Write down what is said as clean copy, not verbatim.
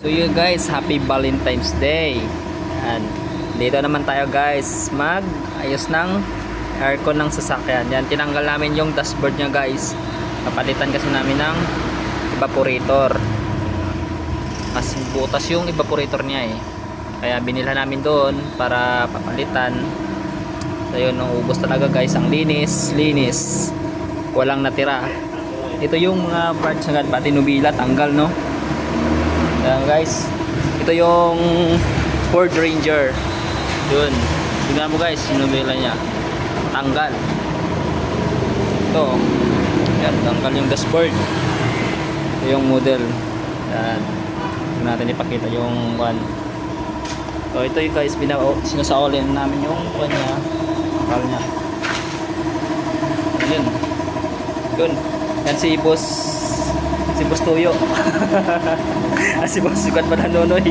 So you guys, happy Valentine's Day. Yan. Dito naman tayo guys, mag-ayos ng aircon ng sasakyan. Yan, tinanggal namin yung dashboard nya guys. Papalitan kasi namin ng evaporator. Mas butas yung evaporator niya eh. Kaya binilhan namin doon para papalitan. So yun, ubos talaga guys. Ang linis. Walang natira. Ito yung mga parts agad, pati nubila, tanggal no. Ayan guys, ito yung Ford Ranger. Yun, tingnan mo guys, yung nubila nya tanggal. Ito, yan, tanggal yung dashboard. Ito yung model. Yan, ito natin ipakita yung one. So ito yung guys, sinasaulin namin yung one nya, tanggal nya. Yun, yun. Yan si Boss Tuyo. Si Boss Sukat pa na Nonoy.